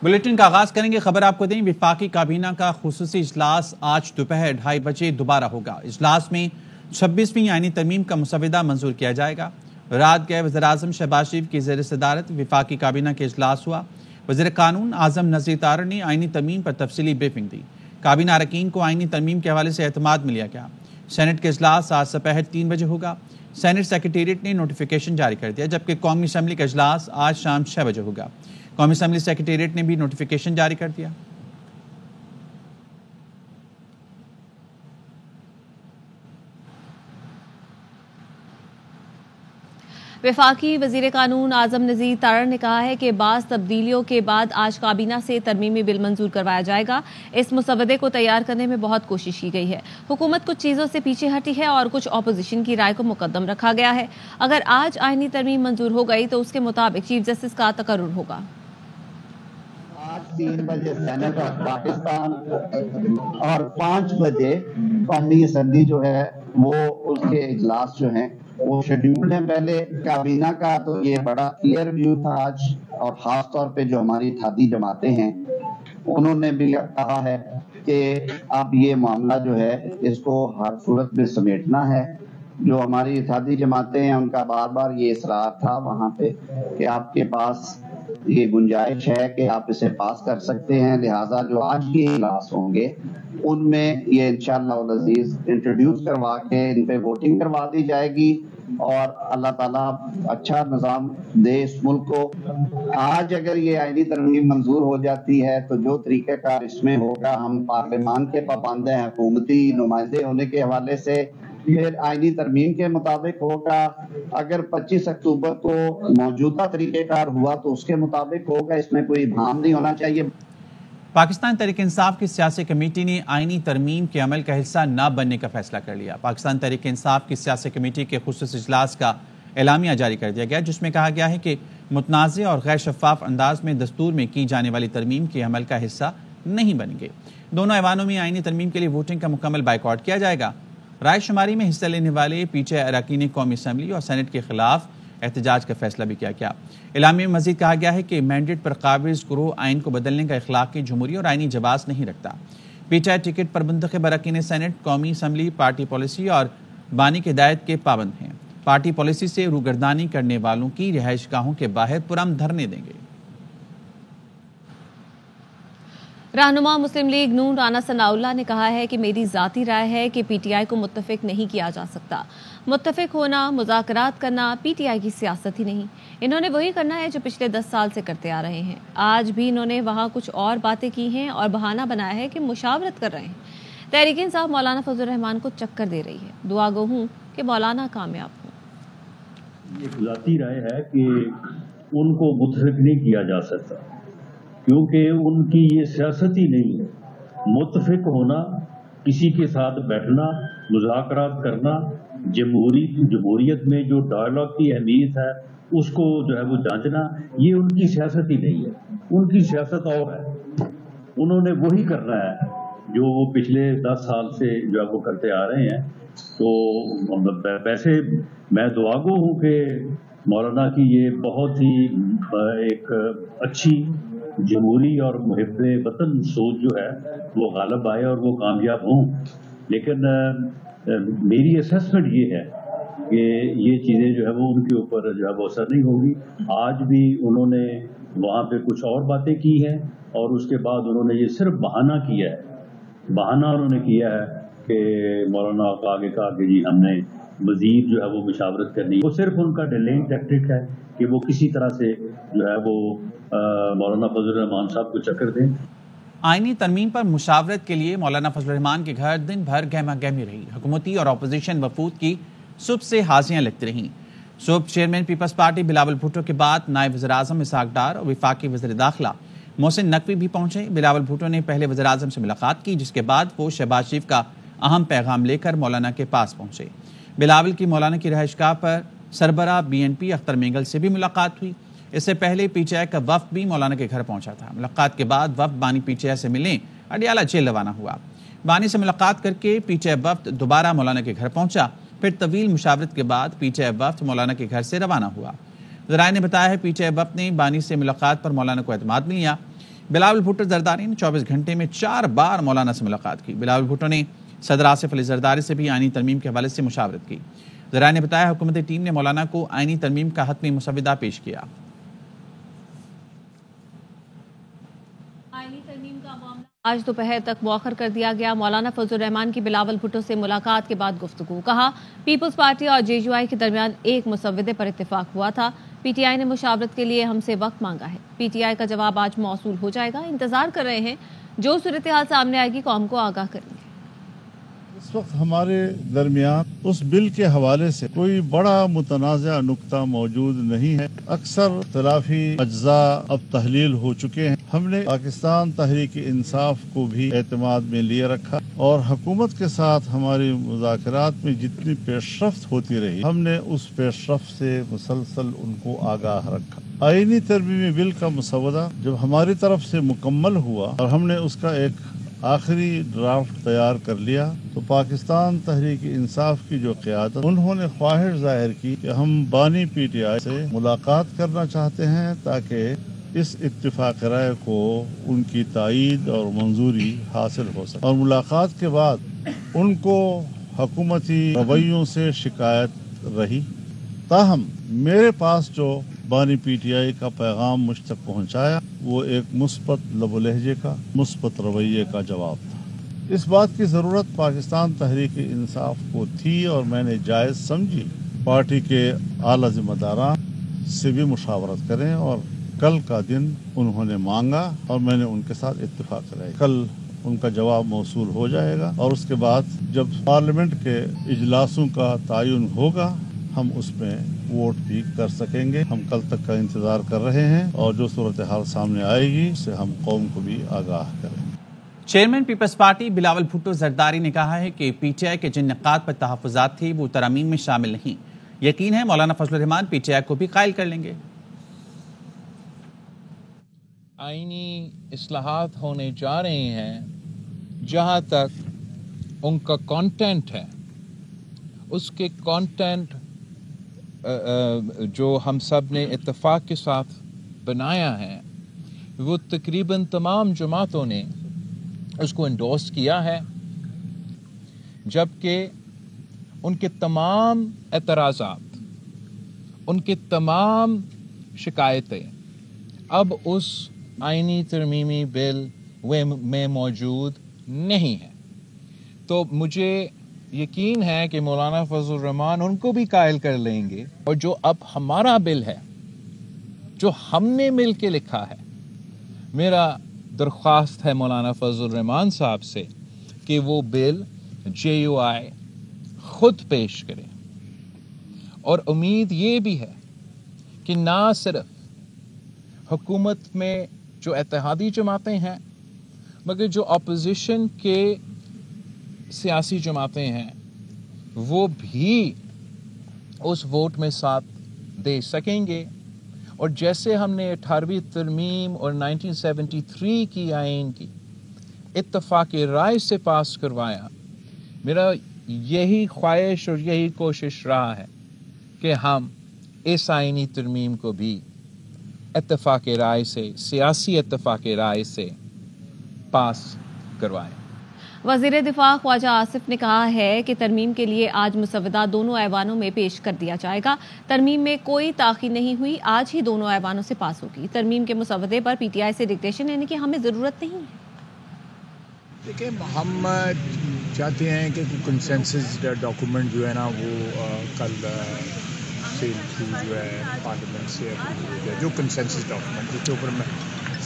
Bulletin کا آغاز کریں گے۔ خبر آپ کو دیں، وفاقی کابینہ کا خصوصی اجلاس آج دوپہر 2:30 بجے دوبارہ ہوگا۔ اجلاس میں 26ویں آئینی ترمیم کا مسودہ منظور کیا جائے گا۔ رات گئے وزیراعظم شہباز شریف کی زیر صدارت وفاقی کابینہ کے اجلاس ہوا۔ وزیر قانون اعظم نذیر تارڑ نے آئینی ترمیم پر تفصیلی بریفنگ دی۔ کابینہ اراکین کو آئینی ترمیم کے حوالے سے اعتماد میں لیا گیا۔ سینٹ کے اجلاس آج دوپہر 3 بجے ہوگا۔ سینٹ سیکریٹریٹ نے نوٹیفیکیشن جاری کر دیا، جبکہ قومی اسمبلی کا اجلاس آج شام 6 بجے ہوگا۔ قومی اسمبلی سیکریٹریٹ نے بھی نوٹیفیکیشن جاری کر دیا۔ وفاقی وزیر قانون اعظم نذیر تارڑ نے کہا ہے کہ بعض تبدیلیوں کے بعد آج کابینہ سے ترمیمی بل منظور کروایا جائے گا۔ اس مسودے کو تیار کرنے میں بہت کوشش کی گئی ہے۔ حکومت کچھ چیزوں سے پیچھے ہٹی ہے اور کچھ اپوزیشن کی رائے کو مقدم رکھا گیا ہے۔ اگر آج آئینی ترمیم منظور ہو گئی تو اس کے مطابق چیف جسٹس کا تقرر ہوگا۔ آج 3 بجے سینٹ آف پاکستان اور 5 بجے قومی اسمبلی جو ہے وہ اس کے اجلاس جو ہیں وہ شیڈیول ہیں۔ پہلے کابینہ کا تو یہ بڑا کلیئر ویو تھا آج، اور خاص طور پہ جو ہماری اتحادی جماعتیں ہیں انہوں نے بھی کہا ہے کہ اب یہ معاملہ جو ہے اس کو ہر صورت میں سمیٹنا ہے۔ جو ہماری اتحادی جماعتیں ہیں ان کا بار بار یہ اصرار تھا وہاں پہ کہ آپ کے پاس یہ گنجائش ہے کہ آپ اسے پاس کر سکتے ہیں، لہٰذا جو آج کے اجلاس ہوں گے ان میں یہ انشاءاللہ العزیز انٹروڈیوس کروا کے ان پہ ووٹنگ کروا دی جائے گی، اور اللہ تعالیٰ اچھا نظام دے اس ملک کو۔ آج اگر یہ آئینی ترمیم منظور ہو جاتی ہے تو جو طریقہ کار اس میں ہوگا، ہم پارلیمان کے پابند ہیں، حکومتی نمائندے ہونے کے حوالے سے پھر آئینی ترمیم کے مطابق ہوگا۔ اگر 25 اکتوبر کو موجودہ طریقہ کار ہوا تو اس کے مطابق ہوگا، اس میں کوئی ابہام نہیں ہونا چاہیے۔ پاکستان تحریک انصاف کی سیاسی کمیٹی نے آئینی ترمیم کے عمل کا حصہ نہ بننے کا فیصلہ کر لیا۔ پاکستان تحریک انصاف کی سیاسی کمیٹی کے خصوصی اجلاس کا اعلامیہ جاری کر دیا گیا، جس میں کہا گیا ہے کہ متنازع اور غیر شفاف انداز میں دستور میں کی جانے والی ترمیم کے عمل کا حصہ نہیں بنیں گے۔ دونوں ایوانوں میں آئینی ترمیم کے لیے ووٹنگ کا مکمل بائیکاٹ کیا جائے گا۔ رائے شماری میں حصہ لینے والے پی ٹی آئی اراکین قومی اسمبلی اور سینٹ کے خلاف احتجاج کا فیصلہ بھی کیا گیا۔ اعلامیہ میں مزید کہا گیا ہے کہ مینڈیٹ پر قابض گروہ آئین کو بدلنے کا اخلاقی، جمہوری اور آئینی جواز نہیں رکھتا۔ پی ٹی آئی ٹکٹ پر منتخب اراکین سینٹ قومی اسمبلی پارٹی پالیسی اور بانی کی ہدایت کے پابند ہیں۔ پارٹی پالیسی سے روگردانی کرنے والوں کی رہائش گاہوں کے باہر پرامن دھرنے دیں گے۔ رہنما مسلم لیگ نون رانا ثناء اللہ نے کہا ہے کہ میری ذاتی رائے ہے کہ پی ٹی آئی کو متفق نہیں کیا جا سکتا۔ متفق ہونا، مذاکرات کرنا پی ٹی آئی کی سیاست ہی نہیں۔ انہوں نے وہی کرنا ہے جو پچھلے 10 سال سے کرتے آ رہے ہیں۔ آج بھی انہوں نے وہاں کچھ اور باتیں کی ہیں اور بہانہ بنایا ہے کہ مشاورت کر رہے ہیں۔ تحریک انصاف مولانا فضل الرحمان کو چکر دے رہی ہے۔ دعا گو ہوں کہ مولانا کامیاب ہوں۔ ایک ذاتی رائے ہے کہ ان کو متفق نہیں کیا جا سکتا، کیونکہ ان کی یہ سیاست ہی نہیں ہے۔ متفق ہونا، کسی کے ساتھ بیٹھنا، مذاکرات کرنا، جمہوریت میں جو ڈائلاگ کی اہمیت ہے اس کو جو ہے وہ جانچنا، یہ ان کی سیاست ہی نہیں ہے۔ ان کی سیاست اور ہے، انہوں نے وہی کرنا ہے جو وہ پچھلے 10 سال سے جو ہے وہ کرتے آ رہے ہیں۔ تو ویسے میں دعا گو ہوں کہ مولانا کی یہ بہت ہی ایک اچھی جمہوری اور محب وطن سوچ جو ہے وہ غالب آئے اور وہ کامیاب ہوں، لیکن میری اسیسمنٹ یہ ہے کہ یہ چیزیں جو ہے وہ ان کے اوپر جو ہے وہ اثر نہیں ہوگی۔ آج بھی انہوں نے وہاں پہ کچھ اور باتیں کی ہیں اور اس کے بعد انہوں نے یہ صرف بہانہ کیا ہے، بہانہ انہوں نے کیا ہے کہ مولانا کو آگے کہا کہ جی ہم نے مزید جو ہے وہ مشاورت کرنی، وہ صرف ان کا ڈیلیئنگ ٹیکٹک ہے کہ وہ کسی طرح سے جو ہے وہ مولانا فضل الرحمان صاحب کو چکر دیں۔ آئینی ترمیم پر مشاورت کے لیے مولانا فضل الرحمان کے گھر دن بھر گہما گہمی رہی۔ حکومتی اور اپوزیشن وفود کی صبح سے حاضریاں لگتی رہیں۔ صبح چیئرمین پیپلز پارٹی بلاول بھٹو کے بعد نائب وزیر اعظم اسحاق ڈار اور وفاقی وزیر داخلہ محسن نقوی بھی پہنچے۔ بلاول بھٹو نے پہلے وزیر اعظم سے ملاقات کی، جس کے بعد وہ شہباز شریف کا اہم پیغام لے کر مولانا کے پاس پہنچے۔ بلاول کی مولانا کی رہائش گاہ پر سربراہ B N P Akhtar Mengal سے بھی ملاقات ہوئی۔ اس سے پہلے پی ٹی آئی کا وفد بھی مولانا کے گھر پہنچا تھا۔ ملاقات کے بعد وفد بانی پی ٹی آئی سے ملنے اڈیالہ جیل روانہ ہوا۔ بانی سے ملاقات کر کے پی ٹی آئی وفد دوبارہ مولانا کے گھر پہنچا، پھر طویل مشاورت کے بعد پی ٹی آئی وفد مولانا کے گھر سے روانہ ہوا۔ ذرائع نے بتایا ہے پی ٹی آئی وفد نے بانی سے ملاقات پر مولانا کو اعتماد میں لیا۔ بلاول بھٹو زرداری نے 24 گھنٹے میں 4 بار مولانا سے ملاقات کی۔ بلاول بھٹو نے صدر آصف علی زرداری سے بھی آئینی ترمیم کے حوالے سے مشاورت کی۔ ذرائع نے بتایا حکومتی ٹیم نے مولانا کو آئینی ترمیم کا حتمی مسودہ پیش کیا۔ آئینی ترمیم کا معاملہ آج دوپہر تک مؤخر کر دیا گیا۔ مولانا فضل الرحمان کی بلاول بھٹو سے ملاقات کے بعد گفتگو، کہا پیپلز پارٹی اور جے یو آئی کے درمیان ایک مسودے پر اتفاق ہوا تھا۔ پی ٹی آئی نے مشاورت کے لیے ہم سے وقت مانگا ہے، پی ٹی آئی کا جواب آج موصول ہو جائے گا۔ انتظار کر رہے ہیں، جو صورتحال سامنے آئے گی قوم کو آگاہ کریں گے۔ اس وقت ہمارے درمیان اس بل کے حوالے سے کوئی بڑا متنازع نقطہ موجود نہیں ہے۔ اکثر اختلافی اجزاء اب تحلیل ہو چکے ہیں۔ ہم نے پاکستان تحریک انصاف کو بھی اعتماد میں لیے رکھا اور حکومت کے ساتھ ہماری مذاکرات میں جتنی پیش رفت ہوتی رہی ہم نے اس پیش رفت سے مسلسل ان کو آگاہ رکھا۔ آئینی ترمیمی بل کا مسودہ جب ہماری طرف سے مکمل ہوا اور ہم نے اس کا ایک آخری ڈرافٹ تیار کر لیا تو پاکستان تحریک انصاف کی جو قیادت انہوں نے خواہش ظاہر کی کہ ہم بانی پی ٹی آئی سے ملاقات کرنا چاہتے ہیں تاکہ اس اتفاق رائے کو ان کی تائید اور منظوری حاصل ہو سکے، اور ملاقات کے بعد ان کو حکومتی رویوں سے شکایت رہی، تاہم میرے پاس جو بانی پی ٹی آئی کا پیغام مجھ تک پہنچایا وہ ایک مثبت لب و لہجے کا، مثبت رویے کا جواب تھا۔ اس بات کی ضرورت پاکستان تحریک انصاف کو تھی اور میں نے جائز سمجھی پارٹی کے اعلی ذمہ داران سے بھی مشاورت کریں، اور کل کا دن انہوں نے مانگا اور میں نے ان کے ساتھ اتفاق کرا۔ کل ان کا جواب موصول ہو جائے گا اور اس کے بعد جب پارلیمنٹ کے اجلاسوں کا تعین ہوگا ہم اس میں ووٹ بھی کر سکیں گے۔ ہم کل تک کا انتظار کر رہے ہیں اور جو صورتحال سامنے آئے گی اس سے ہم قوم کو بھی آگاہ کریں گے۔ چیئرمین پیپلز پارٹی بلاول بھٹو زرداری نے کہا ہے کہ پی ٹی آئی کے جن نکات پر تحفظات تھے وہ ترامیم میں شامل نہیں۔ یقین ہے مولانا فضل الرحمان پی ٹی آئی کو بھی قائل کر لیں گے۔ آئینی اصلاحات ہونے جا رہے ہیں، جہاں تک ان کا کانٹینٹ ہے اس کے کانٹینٹ جو ہم سب نے اتفاق کے ساتھ بنایا ہے وہ تقریباً تمام جماعتوں نے اس کو انڈورس کیا ہے، جبکہ ان کے تمام اعتراضات، ان کے تمام شکایتیں اب اس آئینی ترمیمی بل میں موجود نہیں ہیں۔ تو مجھے یقین ہے کہ مولانا فضل الرحمان ان کو بھی قائل کر لیں گے، اور جو اب ہمارا بل ہے جو ہم نے مل کے لکھا ہے، میرا درخواست ہے مولانا فضل الرحمان صاحب سے کہ وہ بل جے یو آئی خود پیش کرے، اور امید یہ بھی ہے کہ نہ صرف حکومت میں جو اتحادی جماعتیں ہیں مگر جو اپوزیشن کے سیاسی جماعتیں ہیں وہ بھی اس ووٹ میں ساتھ دے سکیں گے، اور جیسے ہم نے 18ویں ترمیم اور 1973 کی آئین کی اتفاق رائے سے پاس کروایا، میرا یہی خواہش اور یہی کوشش رہا ہے کہ ہم اس آئینی ترمیم کو بھی اتفاق رائے سے، سیاسی اتفاق رائے سے پاس کروائیں۔ وزیر دفاع خواجہ آصف نے کہا ہے کہ ترمیم کے لیے آج مسودہ دونوں ایوانوں میں پیش کر دیا جائے گا۔ ترمیم میں کوئی تاخیر نہیں ہوئی، آج ہی دونوں ایوانوں سے پاس ہوگی۔ ترمیم کے مسودے پر پی ٹی آئی سے ڈکٹیشن لینے کی ہمیں ضرورت نہیں ہے۔ دیکھیں، ہم چاہتے ہیں کہ کنسنسس ڈاکومنٹ جو ہے نا وہ کل سے جو ہے پارلیمنٹ سے اپروو ہو جائے، جو کنسنسس ڈاکومنٹ جس کے اوپر میں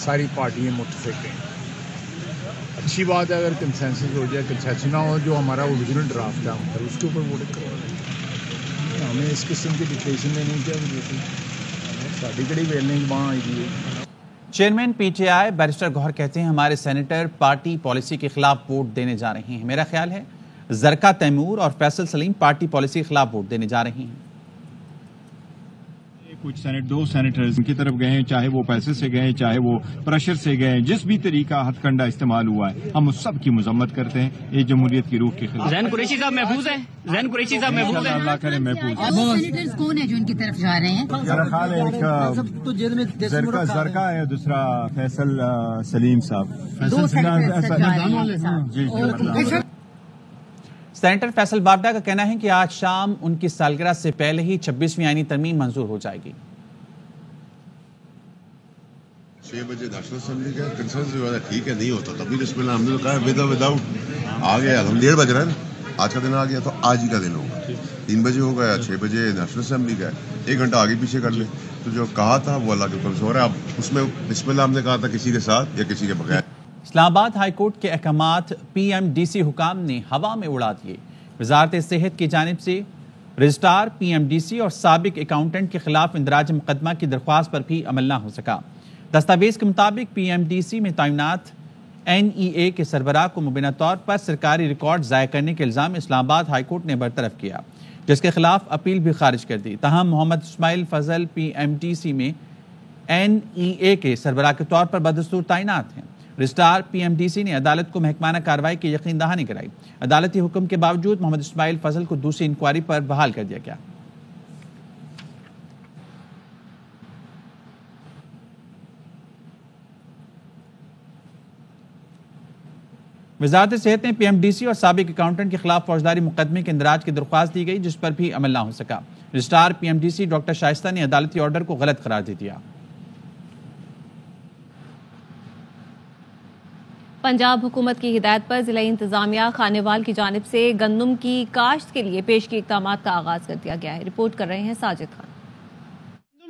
ساری پارٹیاں متفق ہیں۔ اچھی بات ہے اگر کنسنسس ہو جائے، کنسنسس نہ ہو جو ہمارا اوریجنل ڈرافٹ ہے پھر اس کے اوپر ووٹ کرو۔ ہمیں اس قسم کی ڈکٹیشن دینی چاہیے، ساری کڑی ویلنگ وہاں آئی دی ہے۔ Chairman P T I barrister Gohar کہتے ہیں ہمارے سینیٹر پارٹی پالیسی کے خلاف ووٹ دینے جا رہے ہیں۔ میرا خیال ہے زرکا تیمور اور فیصل سلیم پارٹی پالیسی کے خلاف ووٹ دینے جا رہے ہیں۔ کچھ دو سینیٹرز کی طرف گئے ہیں، چاہے وہ پیسے سے گئے، چاہے وہ پریشر سے گئے، جس بھی طریقہ ہتھ کنڈا استعمال ہوا ہے ہم اس سب کی مذمت کرتے ہیں. یہ جمہوریت کی روح کے خلاف. زین قریشی صاحب محفوظ ہیں؟ زین قریشی صاحب محفوظ ہیں؟ اللہ کرے محفوظ. وہ سینیٹرز کون ہیں جو ان کی طرف جا رہے ہیں؟ میرا خیال ہے ایک زرکا ہے، دوسرا فیصل سلیم صاحب. جی. سینیٹر فیصل بابڈا کا کہنا ہے کہ آج شام ان کی سالگرہ سے پہلے ہی 26ویں آئینی ترمیم منظور ہو جائے گی. 6 بجے نیشنل اسمبلی کا کنسنس جو ہے ٹھیک ہے، نہیں ہوتا تبھی اس میں ہم نے کہا وداؤٹ آ گیا. ہم 1:30 بج رہے ہیں، آج کا دن آ گیا تو آج ہی کا دن ہوگا. 3 بجے ہوگا یا 6 بجے نیشنل اسمبلی کا ہے، 1 گھنٹہ آگے پیچھے کر لیں. تو جو کہا تھا وہ اللہ کے کمزور ہے. اب اس میں بسم اللہ ہم نے کہا تھا کسی کے ساتھ یا کسی کے بغیر. اسلام آباد ہائی کورٹ کے احکامات PMDC حکام نے ہوا میں اڑا دیے. وزارت صحت کی جانب سے رجسٹرار PMDC اور سابق اکاؤنٹنٹ کے خلاف اندراج مقدمہ کی درخواست پر بھی عمل نہ ہو سکا. دستاویز کے مطابق PMDC میں تعینات NEA کے سربراہ کو مبینہ طور پر سرکاری ریکارڈ ضائع کرنے کے الزام اسلام آباد ہائی کورٹ نے برطرف کیا، جس کے خلاف اپیل بھی خارج کر دی. تاہم محمد اسماعیل فضل PMDC میں NEA کے سربراہ کے طور پر بدستور تعینات ہیں. رجسٹرار PMDC نے عدالت کو محکمانہ کارروائی کی یقین دہانی کرائی. عدالتی حکم کے باوجود محمد اسماعیل فضل کو دوسری انکوائری پر بحال کر دیا گیا. وزارت صحت نے PMDC اور سابق اکاؤنٹنٹ کے خلاف فوجداری مقدمے کے اندراج کی درخواست دی گئی، جس پر بھی عمل نہ ہو سکا. رجسٹرار PMDC ڈاکٹر شائستہ نے عدالتی آرڈر کو غلط قرار دے دیا. پنجاب حکومت کی ہدایت پر ضلعی انتظامیہ خانیوال کی جانب سے گندم کی کاشت کے لیے پیشگی اقدامات کا آغاز کر دیا گیا ہے. رپورٹ کر رہے ہیں ساجد خان.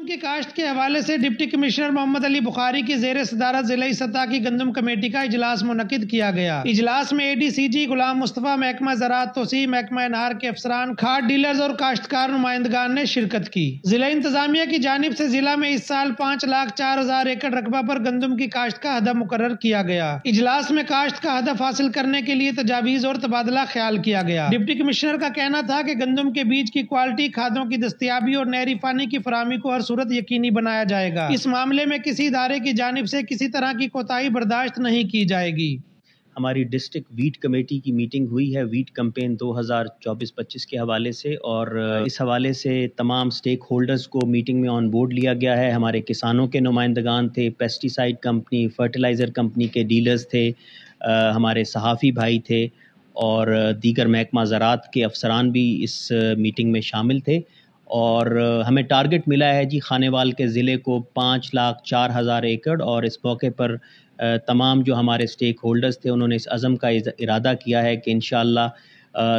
کی کاشت کے حوالے سے ڈپٹی کمشنر محمد علی بخاری کی زیر صدارت ضلعی سطح کی گندم کمیٹی کا اجلاس منعقد کیا گیا. اجلاس میں ADCG غلام مصطفیٰ، محکمہ زراعت توسیع، محکمہ انہار کے افسران، کھاد ڈیلرز اور کاشتکار نمائندگان نے شرکت کی. ضلع انتظامیہ کی جانب سے ضلع میں اس سال 5,04,000 ایکڑ رقبہ پر گندم کی کاشت کا ہدف مقرر کیا گیا. اجلاس میں کاشت کا ہدف حاصل کرنے کے لیے تجاویز اور تبادلہ خیال کیا گیا. ڈپٹی کمشنر کا کہنا تھا کہ گندم کے بیج کی کوالٹی، کھادوں کی دستیابی اور نہری پانی کی فراہمی کو ہر صورت یقینی بنایا جائے گا. اس معاملے میں کسی ادارے کی جانب سے کسی طرح کی کوتاہی برداشت نہیں کی جائے گی. ہماری ڈسٹرکٹ ویٹ کمیٹی کی میٹنگ ہوئی ہے ویٹ کمپین 2024-25 کے حوالے سے، اور اس حوالے سے تمام سٹیک ہولڈرز کو میٹنگ میں آن بورڈ لیا گیا ہے. ہمارے کسانوں کے نمائندگان تھے، پیسٹی سائیڈ کمپنی، فرٹیلائزر کمپنی کے ڈیلرز تھے، ہمارے صحافی بھائی تھے، اور دیگر محکمہ زراعت کے افسران بھی اس میٹنگ میں شامل تھے. اور ہمیں ٹارگٹ ملا ہے جی خانیوال کے ضلع کو 5,04,000 ایکڑ، اور اس موقع پر تمام جو ہمارے سٹیک ہولڈرز تھے انہوں نے اس عزم کا ارادہ کیا ہے کہ انشاءاللہ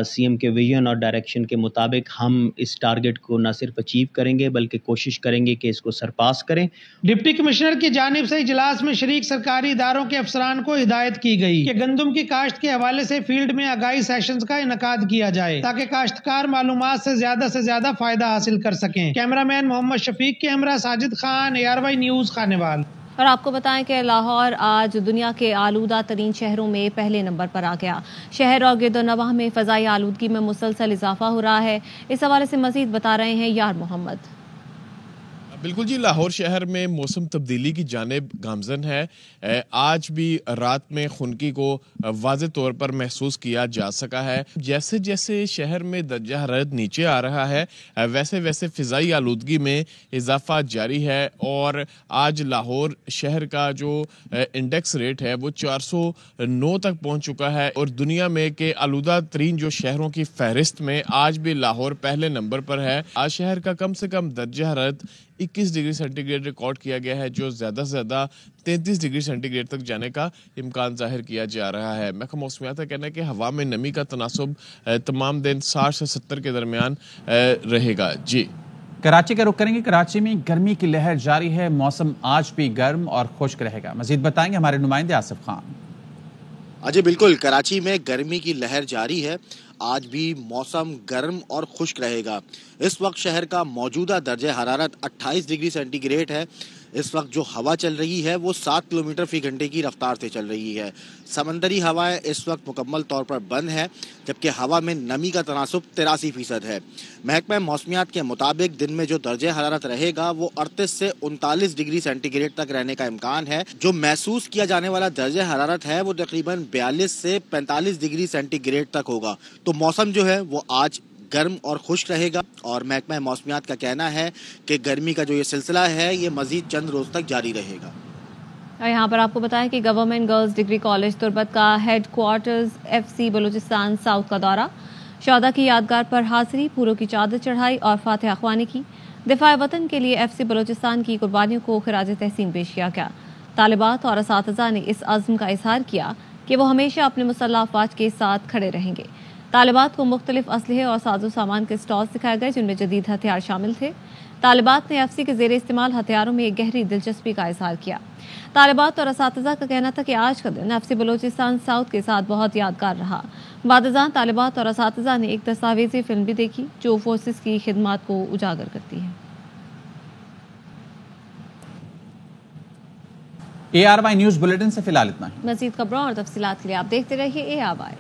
CM کے ویژن اور ڈائریکشن کے مطابق ہم اس ٹارگٹ کو نہ صرف اچیو کریں گے بلکہ کوشش کریں گے کہ اس کو سرپاس کریں. ڈپٹی کمشنر کی جانب سے اجلاس میں شریک سرکاری اداروں کے افسران کو ہدایت کی گئی کہ گندم کی کاشت کے حوالے سے فیلڈ میں آگاہی سیشنز کا انعقاد کیا جائے تاکہ کاشتکار معلومات سے زیادہ فائدہ حاصل کر سکیں. کیمرہ مین محمد شفیق کے ہمراہ ساجد خان، ARY نیوز خانیوال. اور آپ کو بتائیں کہ لاہور آج دنیا کے آلودہ ترین شہروں میں پہلے نمبر پر آ گیا. شہر اور گرد و نواح میں فضائی آلودگی میں مسلسل اضافہ ہو رہا ہے. اس حوالے سے مزید بتا رہے ہیں یار محمد. بالکل جی، لاہور شہر میں موسم تبدیلی کی جانب گامزن ہے. آج بھی رات میں خنکی کو واضح طور پر محسوس کیا جا سکا ہے. جیسے جیسے شہر میں درجہ حرارت نیچے آ رہا ہے ویسے ویسے فضائی آلودگی میں اضافہ جاری ہے، اور آج لاہور شہر کا جو انڈیکس ریٹ ہے وہ 409 تک پہنچ چکا ہے، اور دنیا میں کے آلودہ ترین جو شہروں کی فہرست میں آج بھی لاہور پہلے نمبر پر ہے. آج شہر کا کم سے کم درجہ حرارت 21 ڈگری سینٹی گریڈ ریکارڈ کیا گیا ہے، جو زیادہ سے زیادہ 33 ڈگری سینٹی گریڈ تک جانے کا امکان ظاہر کیا جا رہا ہے. محکمہ موسمیات کا کہنا ہے کہ ہوا میں نمی کا تناسب تمام دن 60 سے 70 کے درمیان رہے گا. جی، کراچی کا رخ کریں گے. کراچی میں گرمی کی لہر جاری ہے، موسم آج بھی گرم اور خشک رہے گا. مزید بتائیں گے ہمارے نمائندے آصف خان. جی بالکل، کراچی میں گرمی کی لہر جاری ہے. آج بھی موسم گرم اور خشک رہے گا. اس وقت شہر کا موجودہ درجہ حرارت 28 ڈگری سینٹی گریڈ ہے. اس وقت جو ہوا چل رہی ہے وہ 7 کلومیٹر فی گھنٹے کی رفتار سے چل رہی ہے. سمندری ہوائیں اس وقت مکمل طور پر بند ہے، جبکہ ہوا میں نمی کا تناسب 83% ہے. محکمہ موسمیات کے مطابق دن میں جو درجہ حرارت رہے گا وہ 38 سے 39 ڈگری سینٹی گریڈ تک رہنے کا امکان ہے. جو محسوس کیا جانے والا درجہ حرارت ہے وہ تقریباً 42 سے 45 ڈگری سینٹی گریڈ تک ہوگا. تو موسم جو ہے وہ آج گرم اور خشک رہے گا، اور محکمہ موسمیات کا کہنا ہے کہ گرمی کا جو یہ سلسلہ ہے یہ مزید چند روز تک جاری رہے گا. یہاں پر آپ کو بتائیں کہ government girls degree college Turbat کا headquarters FC Balochistan south کا دورہ، شہداء کی یادگار پر حاضری، پھولوں کی چادر چڑھائی اور فاتحہ خوانی کی. دفاع وطن کے لیے FC بلوچستان کی قربانیوں کو خراج تحسین پیش کیا گیا. طالبات اور اساتذہ نے اس عزم کا اظہار کیا کہ وہ ہمیشہ اپنے مسلح افواج کے ساتھ کھڑے رہیں گے. طالبات کو مختلف اسلحے اور ساز و سامان کے اسٹالز دکھائے گئے جن میں جدید ہتھیار شامل تھے. طالبات نے FC کے زیر استعمال ہتھیاروں میں ایک گہری دلچسپی کا اظہار کیا. طالبات اور اساتذہ کا کہنا تھا کہ آج کا دن FC بلوچستان ساؤتھ کے ساتھ بہت یادگار رہا. بعد ازاں طالبات اور اساتذہ نے ایک دستاویزی فلم بھی دیکھی جو فورسز کی خدمات کو اجاگر کرتی ہے. ARY نیوز بلیٹن سے فی الحال اتنا ہی. مزید خبروں اور تفصیلات کے لیے آپ دیکھتے رہیے ARY.